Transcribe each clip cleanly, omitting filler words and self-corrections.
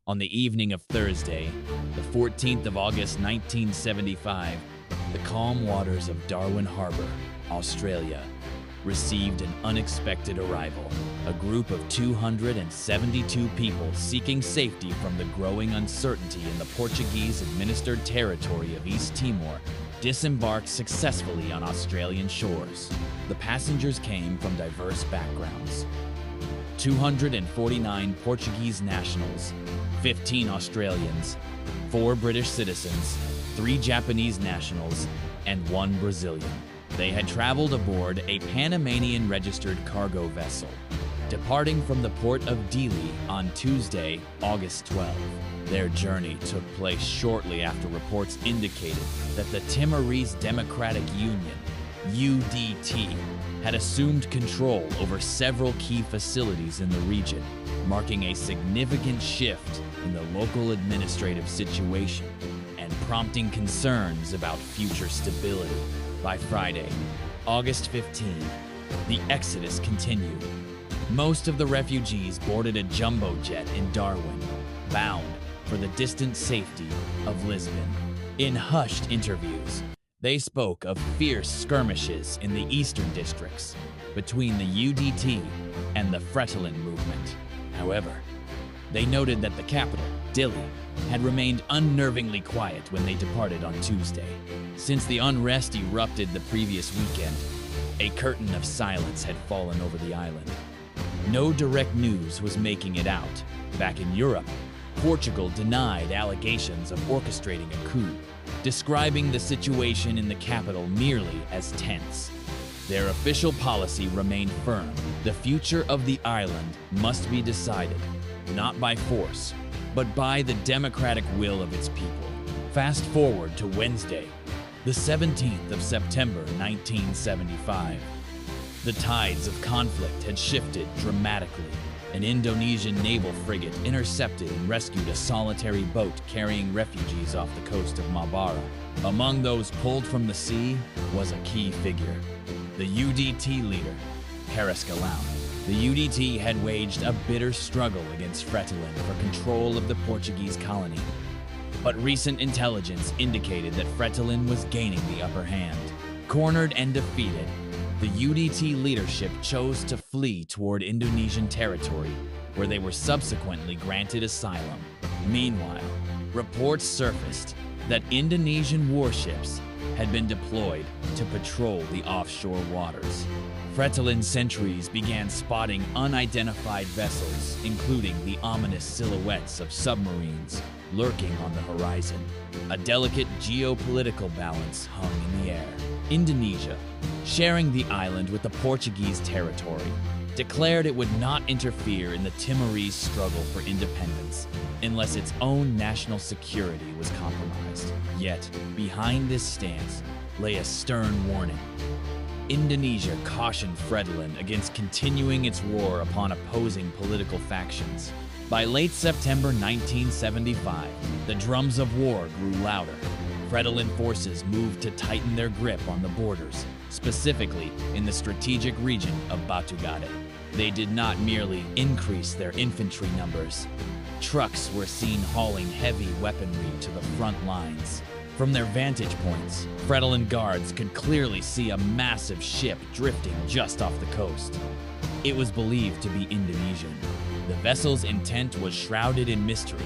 On the evening of Thursday, the 14th of August 1975, the calm waters of Darwin Harbor, Australia, received an unexpected arrival. A group of 272 people seeking safety from the growing uncertainty in the Portuguese-administered territory of East Timor disembarked successfully on Australian shores. The passengers came from diverse backgrounds. 249 Portuguese nationals, 15 Australians, 4 British citizens, 3 Japanese nationals, and 1 Brazilian. They had traveled aboard a Panamanian-registered cargo vessel, departing from the port of Dili on Tuesday, August 12. Their journey took place shortly after reports indicated that the Timorese Democratic Union, UDT, had assumed control over several key facilities in the region, marking a significant shift in the local administrative situation and prompting concerns about future stability. By Friday, August 15, the exodus continued. Most of the refugees boarded a jumbo jet in Darwin, bound for the distant safety of Lisbon. In hushed interviews, they spoke of fierce skirmishes in the eastern districts between the UDT and the Fretilin movement. However, they noted that the capital, Dili, had remained unnervingly quiet when they departed on Tuesday. Since the unrest erupted the previous weekend, a curtain of silence had fallen over the island. No direct news was making it out. Back in Europe, Portugal denied allegations of orchestrating a coup, describing the situation in the capital merely as tense. Their official policy remained firm. The future of the island must be decided, not by force, but by the democratic will of its people. Fast forward to Wednesday, the 17th of September 1975. The tides of conflict had shifted dramatically. An Indonesian naval frigate intercepted and rescued a solitary boat carrying refugees off the coast of Mabara. Among those pulled from the sea was a key figure, the UDT leader, Escalating. The UDT had waged a bitter struggle against Fretilin for control of the Portuguese colony. But recent intelligence indicated that Fretilin was gaining the upper hand. Cornered and defeated, the UDT leadership chose to flee toward Indonesian territory, where they were subsequently granted asylum. Meanwhile, reports surfaced that Indonesian warships had been deployed to patrol the offshore waters. Fretilin sentries began spotting unidentified vessels, including the ominous silhouettes of submarines lurking on the horizon. A delicate geopolitical balance hung in the air. Indonesia, sharing the island with the Portuguese territory, declared it would not interfere in the Timorese struggle for independence unless its own national security was compromised. Yet, behind this stance lay a stern warning. Indonesia cautioned Fretilin against continuing its war upon opposing political factions. By late September 1975, the drums of war grew louder. Fretilin forces moved to tighten their grip on the borders, specifically in the strategic region of Batugade. They did not merely increase their infantry numbers. Trucks were seen hauling heavy weaponry to the front lines. From their vantage points, Fretilin guards could clearly see a massive ship drifting just off the coast. It was believed to be Indonesian. The vessel's intent was shrouded in mystery.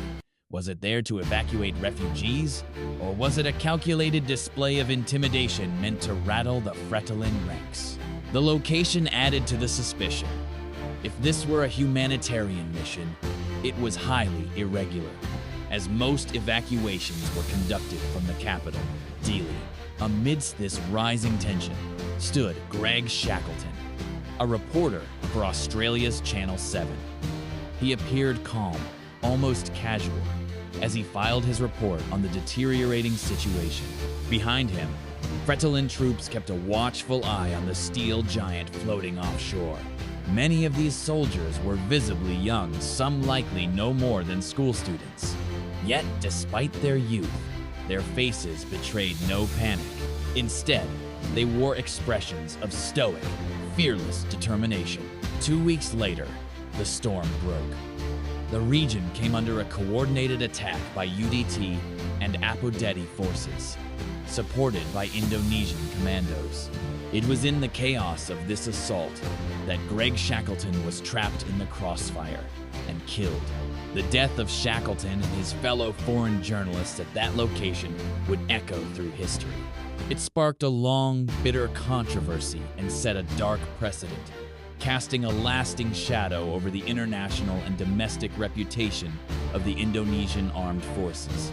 Was it there to evacuate refugees, or was it a calculated display of intimidation meant to rattle the Fretilin ranks? The location added to the suspicion. If this were a humanitarian mission, it was highly irregular, as most evacuations were conducted from the capital, Dili. Amidst this rising tension stood Greg Shackleton, a reporter for Australia's Channel 7. He appeared calm, almost casual, as he filed his report on the deteriorating situation. Behind him, Fretilin troops kept a watchful eye on the steel giant floating offshore. Many of these soldiers were visibly young, some likely no more than school students. Yet, despite their youth, their faces betrayed no panic. Instead, they wore expressions of stoic, fearless determination. 2 weeks later, the storm broke. The region came under a coordinated attack by UDT and Batugade forces, supported by Indonesian commandos. It was in the chaos of this assault that Greg Shackleton was trapped in the crossfire and killed. The death of Shackleton and his fellow foreign journalists at that location would echo through history. It sparked a long, bitter controversy and set a dark precedent, casting a lasting shadow over the international and domestic reputation of the Indonesian armed forces.